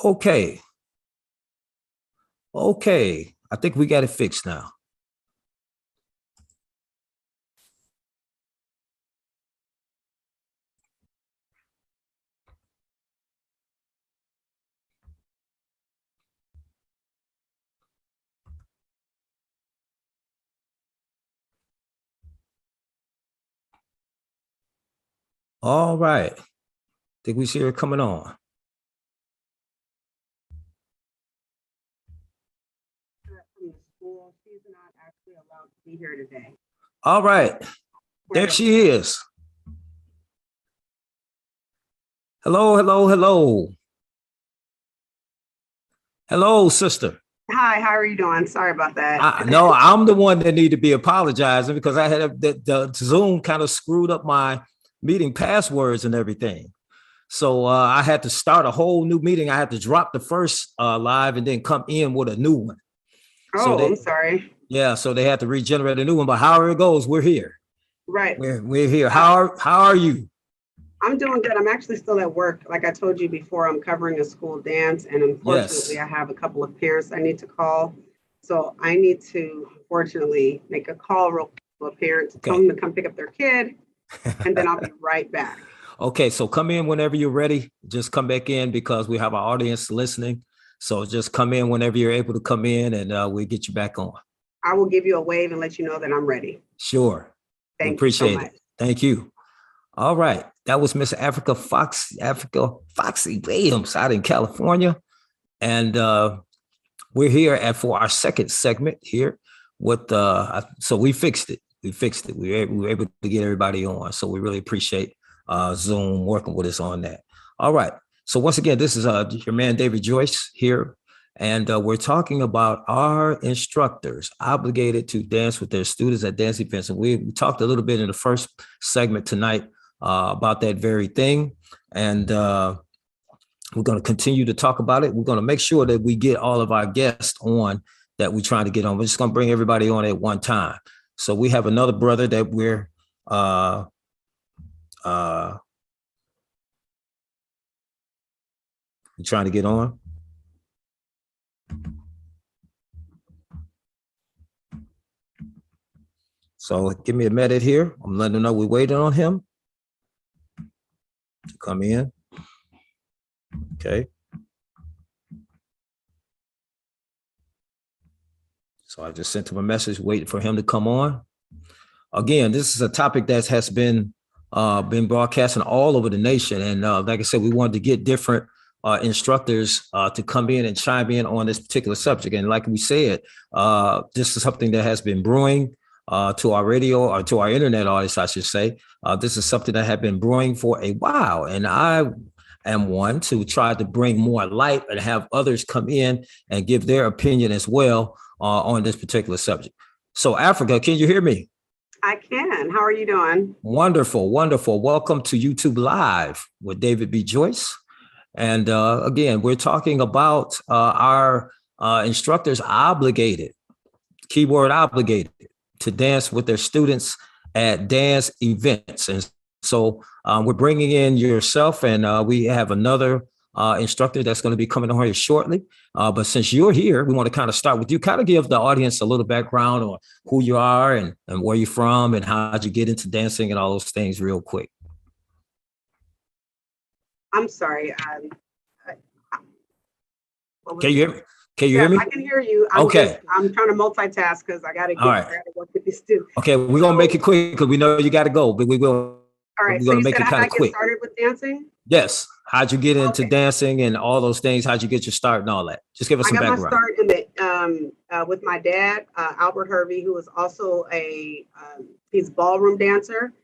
Okay. Okay. I think we got it fixed now. All right. Think we see her coming on. From the school. She's not actually allowed to be here today. All right. There she is. Hello, hello, hello. Hello, sister. Hi, how are you doing? Sorry about that. No, I'm the one that need to be apologizing because I had the Zoom kind of screwed up my meeting passwords and everything. So I had to start a whole new meeting. I had to drop the first live and then come in with a new one. Oh, I'm sorry. Yeah, so they had to regenerate a new one. But however it goes, we're here. Right. We're here. How are you? I'm doing good. I'm actually still at work. Like I told you before, I'm covering a school dance, and unfortunately, Yes. I have a couple of parents I need to call. So I need to, unfortunately, make a call real quick to a parent to tell them to come pick up their kid, and then I'll be right back. Okay, so come in whenever you're ready. Just come back in because we have our audience listening. So just come in whenever you're able to come in, and we'll get you back on. I will give you a wave and let you know that I'm ready. Sure. Thank you appreciate so much. it. Thank you. All right. That was Miss Africa Foxy Williams out in California. And we're here for our second segment here with so we fixed it. We were able to get everybody on. So we really appreciate Zoom working with us on that. All right. So once again, this is your man David Joyce here. And we're talking about our instructors obligated to dance with their students at dance events. And we talked a little bit in the first segment tonight about that very thing. And we're going to continue to talk about it. We're going to make sure that we get all of our guests on that we're trying to get on. We're just going to bring everybody on at one time. So we have another brother that we're trying to get on. So give me a minute here. I'm letting them know we're waiting on him to come in. Okay. So I just sent him a message waiting for him to come on. Again, this is a topic that has been broadcasting all over the nation. And like I said, we wanted to get different instructors to come in and chime in on this particular subject. And like we said, this is something that has been brewing to our radio or to our internet audience, I should say. This is something that had been brewing for a while. And I am one to try to bring more light and have others come in and give their opinion as well on this particular subject. So Africa, can you hear me? I can. How are you doing? Wonderful, wonderful. Welcome to YouTube Live with David B. Joyce. And again, we're talking about our instructors obligated, keyword obligated, to dance with their students at dance events. And so we're bringing in yourself, and we have another instructor that's going to be coming on here shortly. But since you're here, we want to kind of start with you, kind of give the audience a little background on who you are and where you're from and how'd you get into dancing and all those things real quick. I'm sorry. Can you hear me? Can you hear me? I can hear you. I'm trying to multitask because I got to work with these two. Okay, we're going to make it quick because we know you got to go, but we will. All right, we're going to make it kind of quick. Started with dancing? Yes. How'd you get into dancing and all those things? How'd you get your start and all that? Just give us some background. I got my start with my dad, Albert Hervey, who was also he's a ballroom dancer.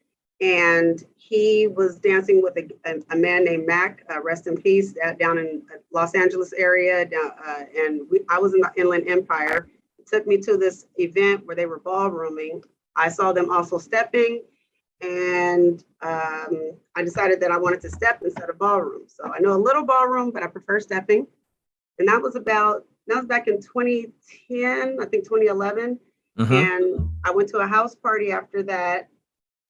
And he was dancing with a man named Mac, rest in peace, down in Los Angeles area. I was in the Inland Empire. He took me to this event where they were ballrooming. I saw them also stepping. And I decided that I wanted to step instead of ballroom. So I know a little ballroom, but I prefer stepping. And that was back in 2010, I think 2011. Mm-hmm. And I went to a house party after that.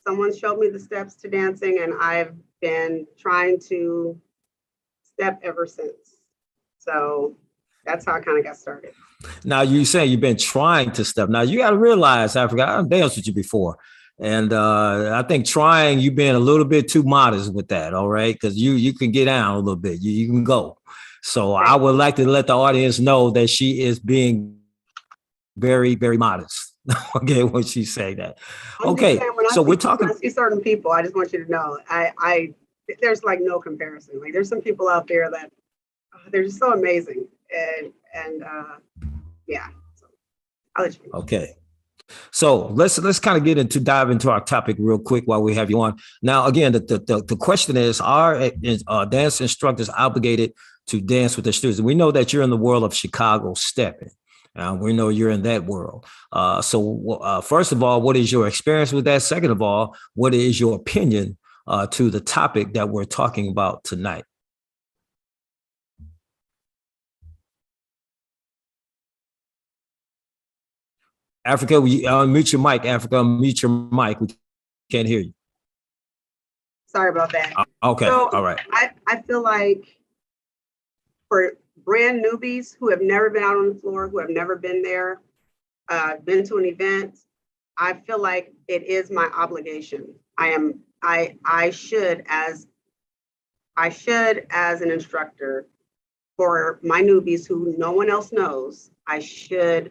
Someone showed me the steps to dancing, and I've been trying to step ever since. So that's how I kind of got started. Now you say you've been trying to step. Now you got to realize, Africa, I've danced with you before. And I think trying, you being a little bit too modest with that, all right? Because you can get down a little bit. You can go. So I would like to let the audience know that she is being very, very modest. Okay, when she say that. Okay, so we're talking. When I see certain people, I just want you to know, there's like no comparison. Like there's some people out there that they're just so amazing, and yeah. So I'll let you know. Okay. So let's kind of dive into our topic real quick while we have you on. Now, again, the question is, are dance instructors obligated to dance with their students? We know that you're in the world of Chicago stepping. We know you're in that world. So first of all, what is your experience with that? Second of all, what is your opinion to the topic that we're talking about tonight? Africa, mute your mic. Africa, mute your mic. We can't hear you. Sorry about that. Okay, so, all right. I feel like for brand newbies who have never been out on the floor, who have never been there, been to an event, I feel like it is my obligation. I should as an instructor for my newbies who no one else knows, I should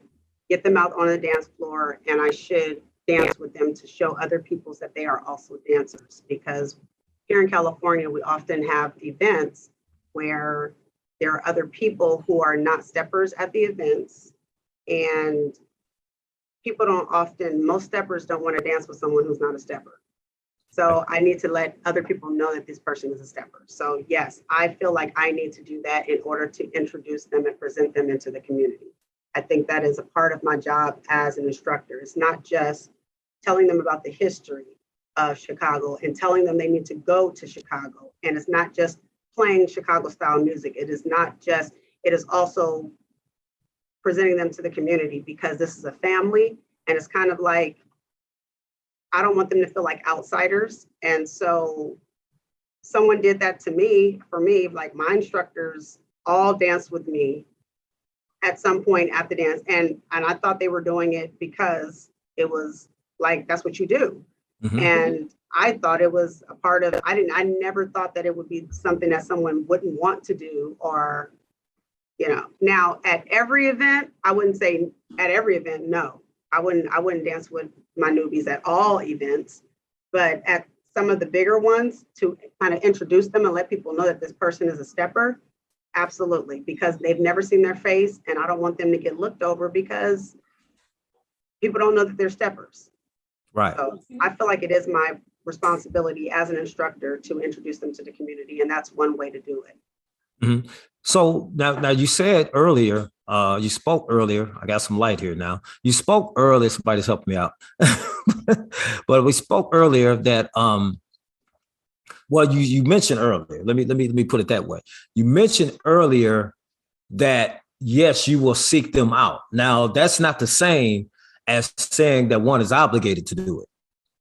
get them out on the dance floor and I should dance with them to show other people that they are also dancers. Because here in California, we often have events where there are other people who are not steppers at the events, and people most steppers don't want to dance with someone who's not a stepper. So I need to let other people know that this person is a stepper. So yes, I feel like I need to do that in order to introduce them and present them into the community. I think that is a part of my job as an instructor. It's not just telling them about the history of Chicago and telling them they need to go to Chicago. And it's not just playing Chicago style music. It is also presenting them to the community, because this is a family, and it's kind of like, I don't want them to feel like outsiders. And so someone did that to me, for me, like my instructors all danced with me at some point at the dance. And I thought they were doing it because it was like, that's what you do. Mm-hmm. And I thought it was a part of, I never thought that it would be something that someone wouldn't want to do, or, now at every event, I wouldn't say at every event, no, I wouldn't dance with my newbies at all events, but at some of the bigger ones, to kind of introduce them and let people know that this person is a stepper. Absolutely, because they've never seen their face, and I don't want them to get looked over because people don't know that they're steppers. Right. So I feel like it is my responsibility as an instructor to introduce them to the community, and that's one way to do it. Mm-hmm. So now you said earlier, you spoke earlier. I got some light here now. You spoke earlier. Somebody's helping me out, but we spoke earlier that well, you mentioned earlier. Let me put it that way. You mentioned earlier that yes, you will seek them out. Now that's not the same as saying that one is obligated to do it.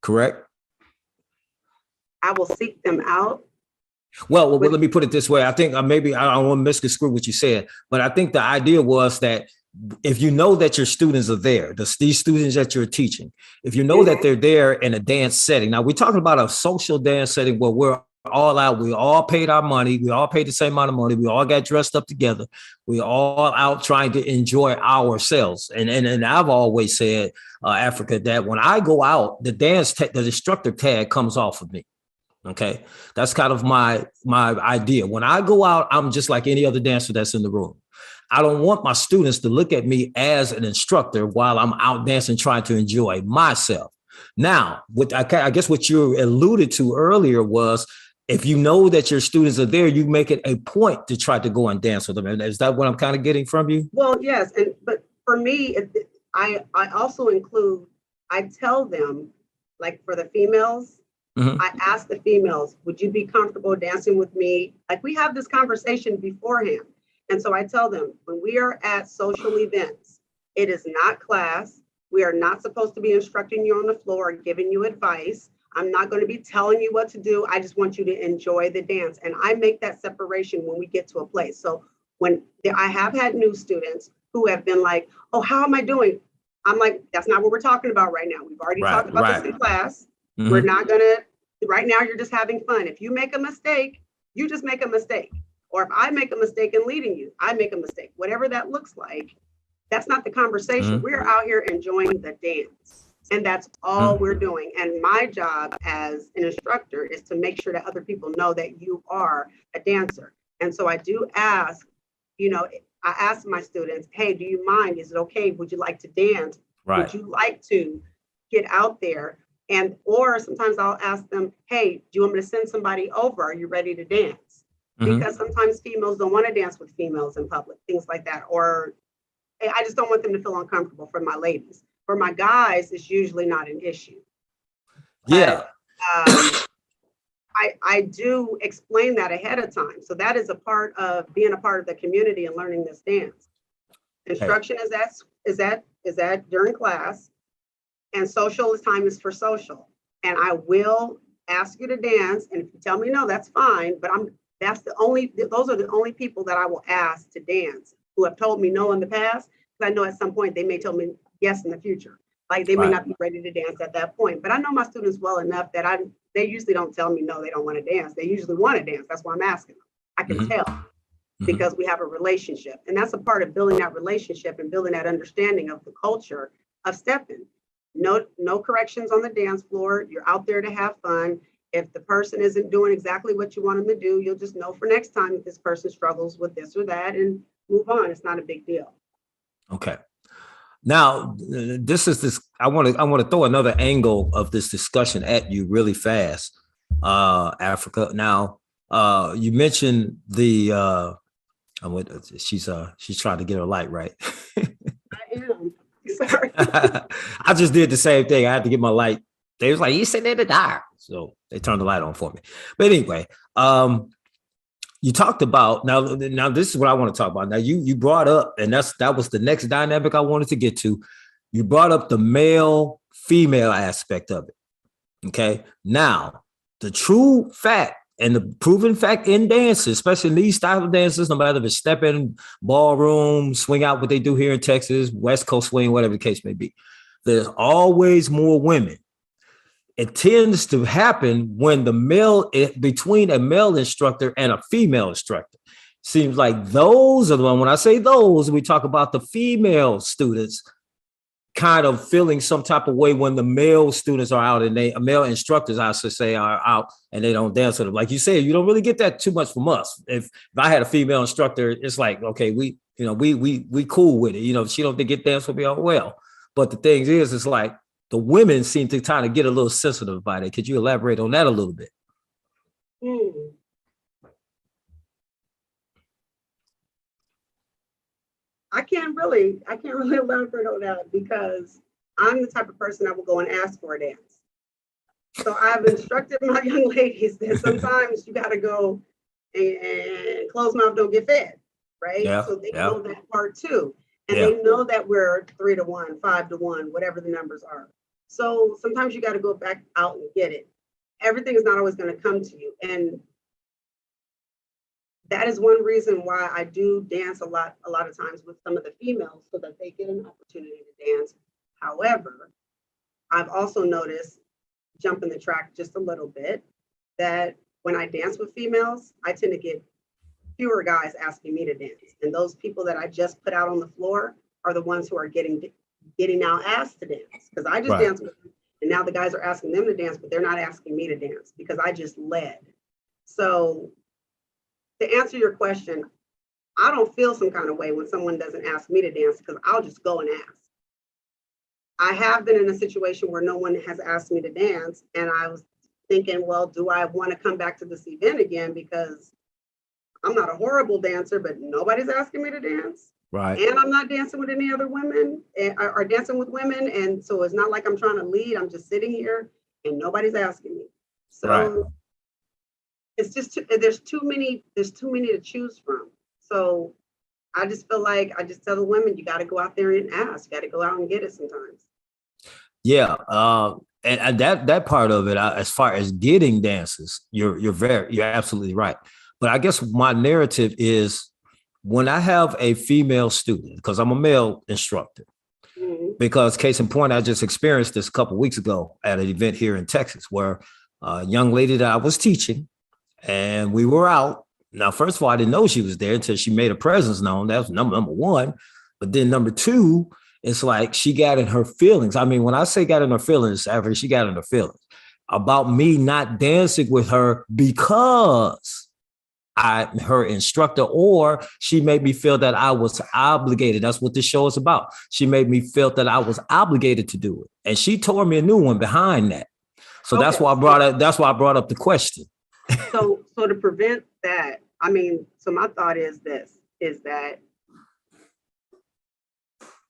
Correct? I will seek them out. Well, let me put it this way. I think maybe I don't want to misconstrue what you said, but I think the idea was that if you know that your students are there, these students that you're teaching, if you know that they're there in a dance setting. Now we're talking about a social dance setting where we're all out. We all paid our money. We all paid the same amount of money. We all got dressed up together. We all out trying to enjoy ourselves. And I've always said, Africa, that when I go out, the instructor tag comes off of me. Okay, that's kind of my idea. When I go out, I'm just like any other dancer that's in the room. I don't want my students to look at me as an instructor while I'm out dancing, trying to enjoy myself. Now, I guess what you alluded to earlier was, if you know that your students are there, you make it a point to try to go and dance with them. And is that what I'm kind of getting from you? Well, yes. But for me, I also include, I tell them, like for the females, mm-hmm. I ask the females, would you be comfortable dancing with me? Like we have this conversation beforehand. And so I tell them, when we are at social events, it is not class. We are not supposed to be instructing you on the floor or giving you advice. I'm not going to be telling you what to do. I just want you to enjoy the dance. And I make that separation when we get to a place. So when I have had new students who have been like, oh, how am I doing? I'm like, that's not what we're talking about right now. We've already talked about this in class. Mm-hmm. We're not gonna, right now you're just having fun. If you make a mistake, you just make a mistake. Or if I make a mistake in leading you, I make a mistake. Whatever that looks like, that's not the conversation. Mm-hmm. We're out here enjoying the dance. And that's all we're doing. And my job as an instructor is to make sure that other people know that you are a dancer. And so I do ask, I ask my students, hey, do you mind? Is it okay? Would you like to dance? Right. Would you like to get out there? And, or sometimes I'll ask them, hey, do you want me to send somebody over? Are you ready to dance? Mm-hmm. Because sometimes females don't want to dance with females in public, things like that. Or I just don't want them to feel uncomfortable for my ladies. For my guys, it's usually not an issue. Yeah. But, I do explain that ahead of time. So that is a part of being a part of the community and learning this dance. Instruction is that during class, and social time is for social. And I will ask you to dance. And if you tell me no, that's fine. But those are the only people that I will ask to dance who have told me no in the past. Because I know at some point they may tell me yes in the future. Like they may not be ready to dance at that point. But I know my students well enough that they usually don't tell me no, they don't want to dance. They usually want to dance. That's why I'm asking them. I can tell because we have a relationship. And that's a part of building that relationship and building that understanding of the culture of stepping. No corrections on the dance floor. You're out there to have fun. If the person isn't doing exactly what you want them to do, you'll just know for next time if this person struggles with this or that and move on. It's not a big deal. Okay. Now, I want to throw another angle of this discussion at you really fast, Africa. Now, you mentioned she's trying to get her light right. I am. Sorry. I just did the same thing. I had to get my light. They was like, you sitting in the dark. So they turned the light on for me. But anyway, you talked about now this is what I want to talk about. Now you brought up, and that was the next dynamic I wanted to get to. You brought up the male female aspect of it. Okay. Now, the true fact and the proven fact in dances, especially in these style of dances, no matter if it's stepping, ballroom, swing out, what they do here in Texas, West Coast swing, whatever the case may be, there's always more women. It tends to happen when between a male instructor and a female instructor. Seems like those are the one. When I say those, we talk about the female students kind of feeling some type of way when the male students are out and male instructors, I should say, are out and they don't dance with them. Like you said, you don't really get that too much from us. If I had a female instructor, it's like, okay, we cool with it. She don't think it dance with me, oh well. But the thing is, it's like the women seem to kind of get a little sensitive about it. Could you elaborate on that a little bit? I can't really elaborate on that because I'm the type of person that will go and ask for a dance. So I've instructed my young ladies that sometimes you got to go and closed mouth don't get fed, right? Yeah, so they know that part too. And they know that we're 3-1, 5-1, whatever the numbers are. So sometimes you got to go back out and get it. Everything is not always going to come to you. And that is one reason why I do dance a lot of times with some of the females so that they get an opportunity to dance. However, I've also noticed, jumping the track just a little bit, that when I dance with females, I tend to get fewer guys asking me to dance. And those people that I just put out on the floor are the ones who are getting now asked to dance. Because I just dance with them, and now the guys are asking them to dance, but they're not asking me to dance because I just led. So to answer your question, I don't feel some kind of way when someone doesn't ask me to dance because I'll just go and ask. I have been in a situation where no one has asked me to dance, and I was thinking, well, do I want to come back to this event again because I'm not a horrible dancer, but nobody's asking me to dance. Right. And I'm not dancing with any other women or dancing with women. And so it's not like I'm trying to lead. I'm just sitting here and nobody's asking me. So it's just, there's too many to choose from. So I just feel like I just tell the women, you got to go out there and ask. You got to go out and get it sometimes. Yeah. And that part of it, as far as getting dances, you're absolutely right. But I guess my narrative is when I have a female student, because I'm a male instructor, because case in point, I just experienced this a couple of weeks ago at an event here in Texas where a young lady that I was teaching and we were out. Now, first of all, I didn't know she was there until she made her presence known. That was number one. But then number two, it's like she got in her feelings. I mean, when I say got in her feelings, after she got in her feelings about me not dancing with her because I'm her instructor, or she made me feel that I was obligated. That's what this show is about. She made me feel that I was obligated to do it. And she tore me a new one behind that. So that's why I brought up the question. So to prevent that, I mean, so my thought is that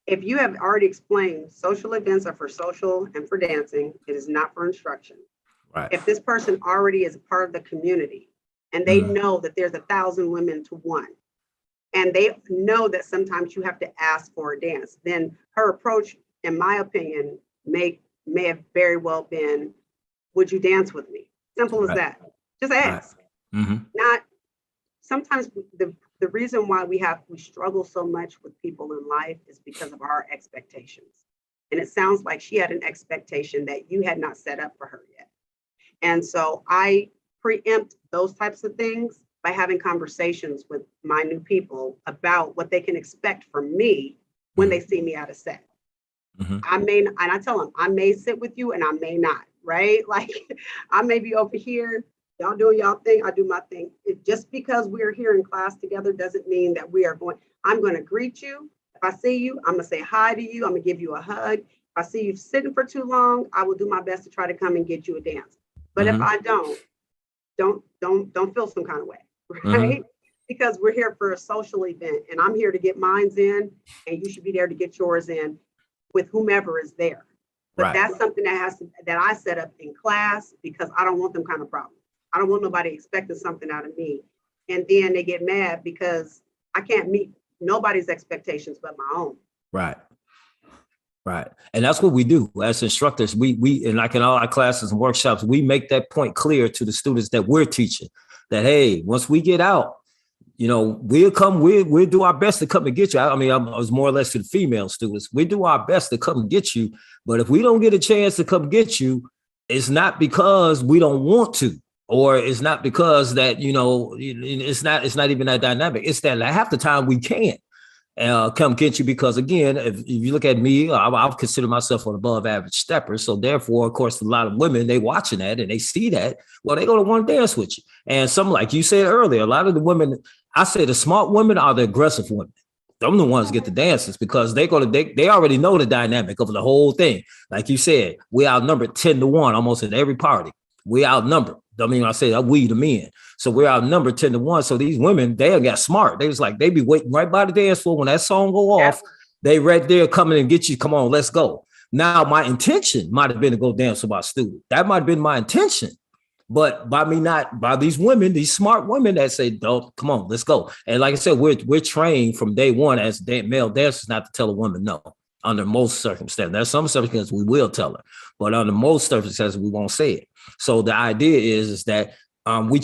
if you have already explained social events are for social and for dancing, it is not for instruction. Right. If this person already is a part of the community and they know that there's 1,000 women to one, and they know that sometimes you have to ask for a dance, then her approach, in my opinion, may have very well been, would you dance with me? Simple as that. Just ask. Not sometimes the reason why we struggle so much with people in life is because of our expectations. And it sounds like she had an expectation that you had not set up for her yet. And so I preempt those types of things by having conversations with my new people about what they can expect from me when they see me at a set. And I tell them, I may sit with you and I may not, right? Like I may be over here, y'all doing y'all thing, I do my thing. Just because we're here in class together doesn't mean that I'm going to greet you. If I see you, I'm going to say hi to you. I'm going to give you a hug. If I see you sitting for too long, I will do my best to try to come and get you a dance. But if I don't feel some kind of way, right? Because we're here for a social event and I'm here to get mines in and you should be there to get yours in with whomever is there. But that's something that I set up in class because I don't want them kind of problems. I don't want nobody expecting something out of me. And then they get mad because I can't meet nobody's expectations but my own. Right. And that's what we do as instructors. We and like in all our classes and workshops, we make that point clear to the students that we're teaching that, hey, once we get out, we'll do our best to come and get you. I mean, I was more or less to the female students. We do our best to come and get you. But if we don't get a chance to come get you, it's not because we don't want to, or it's not because that, it's not even that dynamic. It's that half the time we can't come get you because, again, if you look at me, I'll consider myself an above average stepper. So therefore, of course, a lot of women, they watching that and they see that, well, they're going to want to dance with you. And some, like you said earlier, a lot of the women, I say the smart women are the aggressive women. Them the ones get the dances because they already know the dynamic of the whole thing. Like you said, we outnumbered 10-1 almost at every party. We outnumbered. I mean, I say that we the men. So we're outnumbered 10-1. So these women, they got smart. They was like, they be waiting right by the dance floor when that song go off. They right there coming and get you. Come on, let's go. Now, my intention might have been to go dance with my student. That might have been my intention. But by these women, these smart women that say, "Don't come on, let's go." And like I said, we're trained from day one as male dancers not to tell a woman no under most circumstances. There's some circumstances we will tell her, but under most circumstances we won't say it. So the idea is that we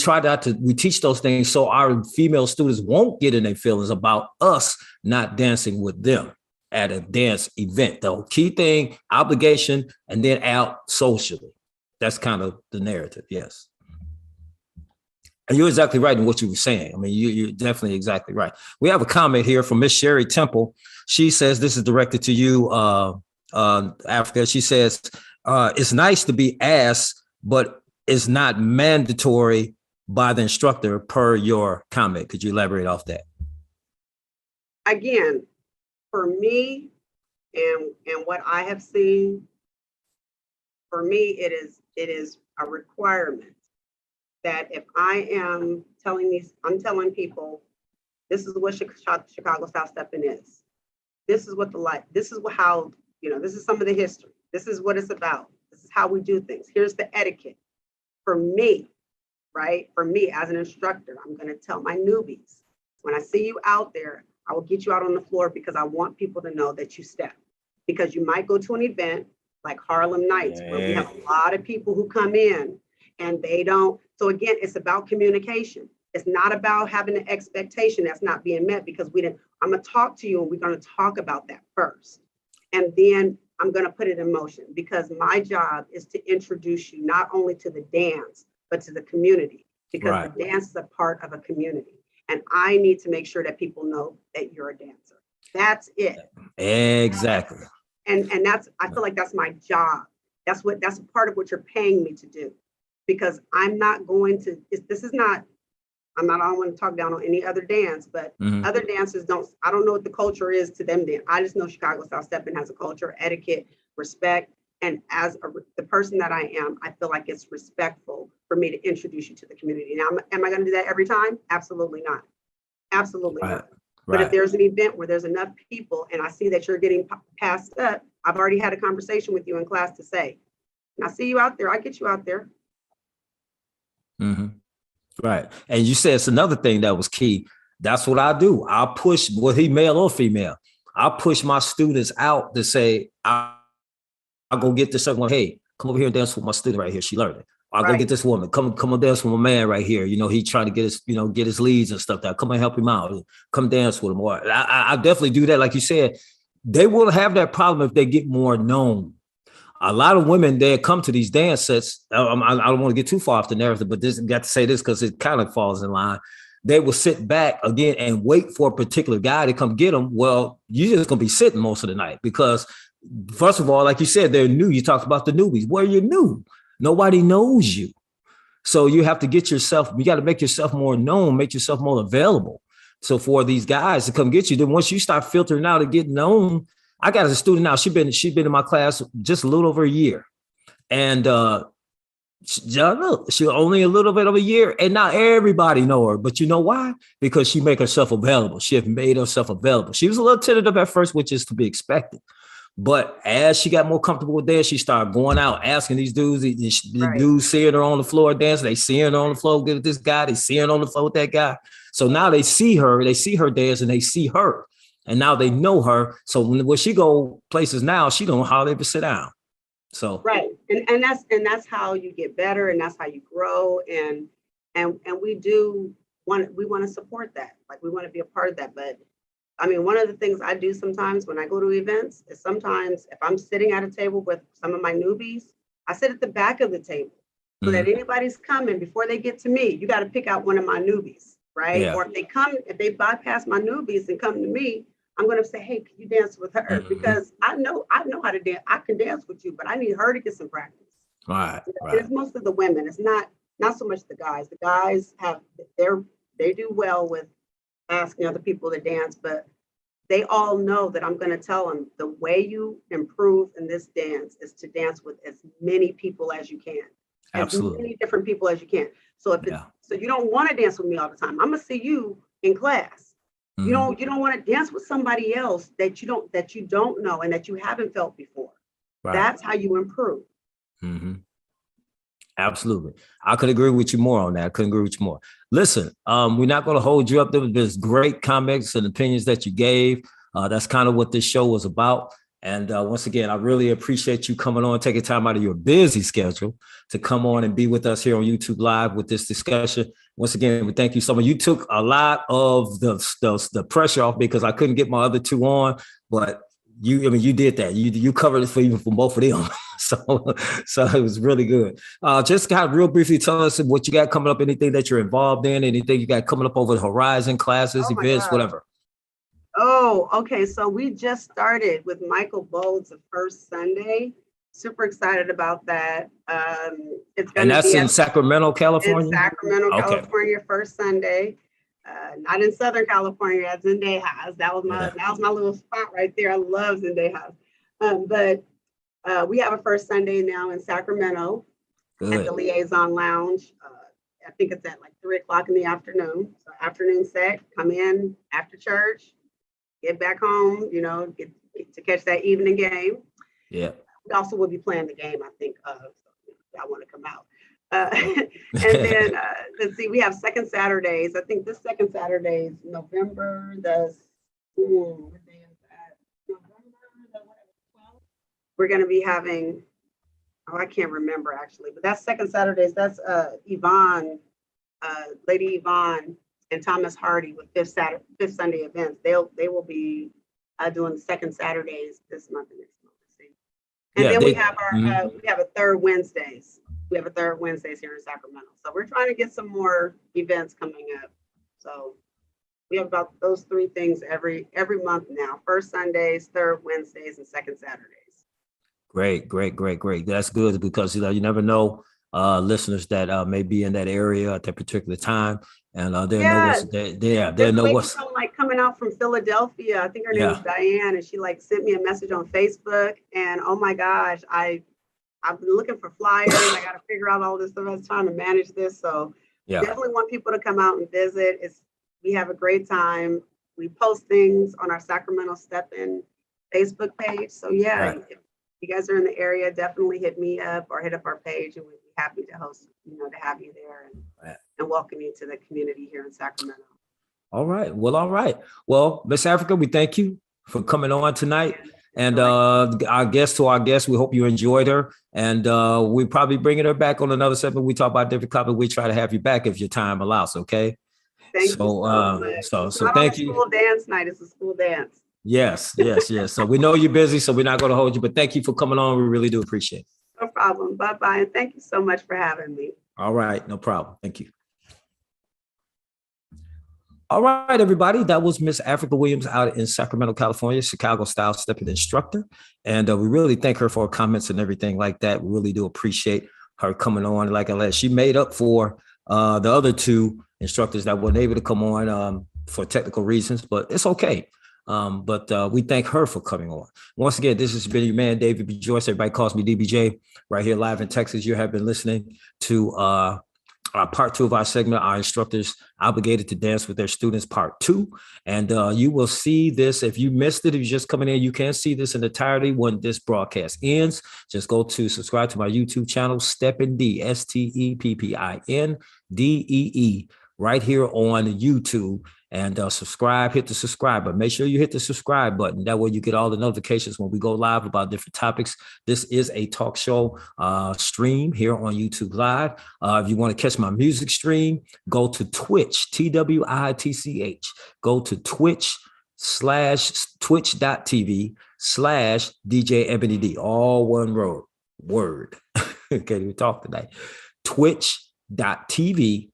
teach those things so our female students won't get in their feelings about us not dancing with them at a dance event. The key thing, obligation, and then out socially. That's kind of the narrative, yes. And you're exactly right in what you were saying. I mean, you're definitely exactly right. We have a comment here from Miss Sherry Temple. She says, this is directed to you, Africa. She says, it's nice to be asked, but it's not mandatory by the instructor per your comment. Could you elaborate off that? Again, for me and what I have seen, for me, it is a requirement that if I am I'm telling people, this is what Chicago style stepping is. This is what this is how, this is some of the history. This is what it's about. This is how we do things. Here's the etiquette. For me, right? For me as an instructor, I'm going to tell my newbies, when I see you out there, I will get you out on the floor because I want people to know that you step. Because you might go to an event like Harlem Nights, where we have a lot of people who come in and they don't. So again, it's about communication. It's not about having an expectation that's not being met, because I'm going to talk to you and we're going to talk about that first. And then I'm going to put it in motion, because my job is to introduce you not only to the dance, but to the community, because the dance is a part of a community. And I need to make sure that people know that you're a dancer. That's it. Exactly. And I feel like that's my job. That's part of what you're paying me to do, because I'm not going to, I don't want to talk down on any other dance, but other dancers I don't know what the culture is to them then. I just know Chicago South Stepping has a culture, etiquette, respect. And as the person that I am, I feel like it's respectful for me to introduce you to the community. Now, am I going to do that every time? Absolutely not. Absolutely not. But if there's an event where there's enough people and I see that you're getting passed up, I've already had a conversation with you in class to say, and I see you out there, I get you out there. Right. And you said it's another thing that was key. That's what I do. I'll push, whether he male or female, I'll push my students out to say, I'll go get this one. Hey, come over here and dance with my student right here. She learned it. I'll go get this woman. Come and dance with my man right here. You know, he trying to get his leads and stuff. Come and help him out. Come dance with him. Or I definitely do that. Like you said, they will have that problem if they get more known. A lot of women, they come to these dance sets. I don't want to get too far off the narrative, but got to say this because it kind of falls in line. They will sit back again and wait for a particular guy to come get them. Well, you're just going to be sitting most of the night because, first of all, like you said, they're new. You talked about the newbies. Well, you're new. Nobody knows you. So you have to you got to make yourself more known, make yourself more available. So for these guys to come get you, then once you start filtering out and getting known, I got a student now. She's been in my class just a little over a year, and she only a little bit of a year, and now everybody know her. But you know why? Because she make herself available. She have made herself available. She was a little tentative at first, which is to be expected. But as she got more comfortable with dance, she started going out asking these dudes. The dudes seeing her on the floor dancing. They seeing her on the floor with this guy. They seeing her on the floor with that guy. So now they see her dance, and they see her. And now they know her. So when she go places now, she don't know how to ever sit down. So and that's how you get better, and that's how you grow. And we want to support that. Like, we want to be a part of that. But I mean, one of the things I do sometimes when I go to events is sometimes if I'm sitting at a table with some of my newbies, I sit at the back of the table so that anybody's coming before they get to me. You got to pick out one of my newbies, right? Yeah. Or if they bypass my newbies and come to me, I'm going to say, hey, can you dance with her? Because I know how to dance. I can dance with you, but I need her to get some practice. Right. It's most of the women. It's not so much the guys. The guys they do well with asking other people to dance, but they all know that I'm going to tell them the way you improve in this dance is to dance with as many people as you can. Absolutely. As many different people as you can. So so you don't want to dance with me all the time, I'm going to see you in class. You don't want to dance with somebody else that you don't know and that you haven't felt before. Right. That's how you improve. Absolutely. I could agree with you more on that. I couldn't agree with you more. Listen, we're not going to hold you up. There's great comments and opinions that you gave. That's kind of what this show was about. And once again, I really appreciate you coming on, taking time out of your busy schedule to come on and be with us here on YouTube Live with this discussion. Once again, we thank you so much. You took a lot of the pressure off because I couldn't get my other two on, but you did that. You covered it for both of them. So it was really good. Just kind of real briefly tell us what you got coming up, anything that you're involved in, anything you got coming up over the horizon, classes, events, whatever. Oh, okay. So we just started with Michael Bowles the first Sunday. Super excited about that. It's going to be in Sacramento, California? In Sacramento, California, first Sunday. Not in Southern California at Zendejas. That was my little spot right there. I love Zendejas. But we have a first Sunday now in Sacramento at the Liaison Lounge. I think it's at like 3:00 in the afternoon. So afternoon set, come in after church, get back home, get to catch that evening game. Yeah. We also will be playing the game, I think. So y'all want to come out. And then let's see, we have second Saturdays. I think this second Saturday is November what day is that? November the 12th. We're going to be having, I can't remember actually, but that's second Saturdays. That's Yvonne Lady Yvonne and Thomas Hardy with Fifth Sunday events. They will be doing the second Saturdays this month and next month. And Yeah, then they, we have our we have a third Wednesdays. We have a third Wednesdays here in Sacramento. So we're trying to get some more events coming up. So we have about those three things every month now. First Sundays, third Wednesdays, and second Saturdays. great, great, great, great. That's good because you never know listeners that may be in that area at that particular time, and they'll know Yeah, what's they there's they'll a know lady what's from coming out from Philadelphia. I think her name is yeah. Diane, and she sent me a message on Facebook. And oh my gosh, I've been looking for flyers. I got to figure out all this stuff. I was trying to manage this, so Yeah. definitely want people to come out and visit. We have a great time. We post things on our Sacramento Step In Facebook page. So yeah, Right. if you guys are in the area, definitely hit me up or hit up our page, and we'd be happy to host, to have you there and welcome you to the community here in Sacramento. All right. Well, all right. Well, Miss Africa, we thank you for coming on tonight. And our guest, we hope you enjoyed her. And we probably bringing her back on another segment. We talk about different topics. We try to have you back if your time allows. Okay. Thank you so much. So thank you. School dance night. It's a school dance. Yes. So we know you're busy, so we're not going to hold you. But thank you for coming on. We really do appreciate it. No problem. Bye-bye. And thank you so much for having me. All right. No problem. Thank you. All right, everybody. That was Miss Africa Williams out in Sacramento, California, Chicago style stepping instructor. And we really thank her for her comments and everything like that. We really do appreciate her coming on. Like I said, she made up for the other two instructors that weren't able to come on for technical reasons, but it's okay. But we thank her for coming on. Once again, this has been your man, David B. Joyce. Everybody calls me DBJ right here live in Texas. You have been listening to part two of our segment, our instructors obligated to dance with their students, part two. And you will see this. If you missed it, if you're just coming in, you can see this in entirety when this broadcast ends. Just go to subscribe to my YouTube channel, Steppin D, STEPPINDEE, right here on YouTube. And subscribe, hit the subscribe button. Make sure you hit the subscribe button. That way you get all the notifications when we go live about different topics. This is a talk show stream here on YouTube Live. If you want to catch my music stream, go to Twitch, TWITCH. Go to twitch.tv/DJ Ebony D. All one word. Okay, we talk tonight. Twitch.tv/DJ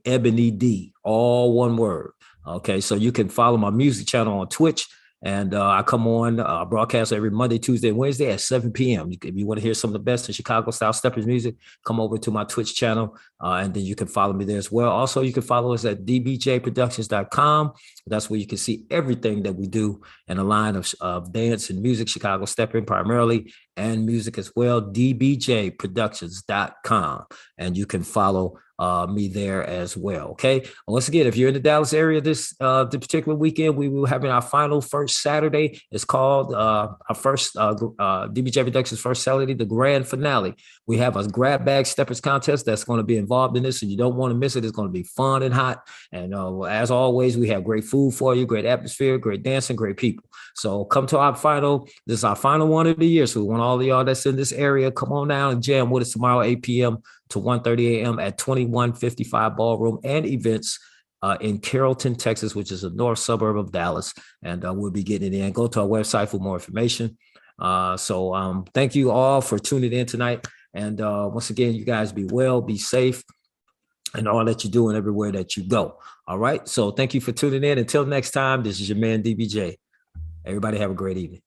Ebony D, all one word. Okay, so you can follow my music channel on Twitch, and I come on broadcast every Monday, Tuesday, and Wednesday at 7 p.m. If you want to hear some of the best in Chicago style steppers music, come over to my Twitch channel, and then you can follow me there as well. Also, you can follow us at dbjproductions.com. That's where you can see everything that we do in a line of dance and music, Chicago stepping primarily, and music as well, dbjproductions.com. And you can follow me there as well. Okay. Once again, if you're in the Dallas area this particular weekend, we will having our final first Saturday. It's called our first DBJ Productions first Saturday, the grand finale. We have a grab bag steppers contest that's going to be involved in this, and you don't want to miss it. It's going to be fun and hot. And as always, we have great food for you, great atmosphere, great dancing, great people. So come to our final. This is our final one of the year. So we want all of y'all that's in this area, come on down and jam with us tomorrow, 8 p.m. to 1:30 a.m. at 2155 Ballroom and Events in Carrollton, Texas, which is a north suburb of Dallas. And we'll be getting it in. Go to our website for more information. So thank you all for tuning in tonight. And once again, you guys be well, be safe, and all that you're doing everywhere that you go. All right. So thank you for tuning in. Until next time, this is your man, DBJ. Everybody have a great evening.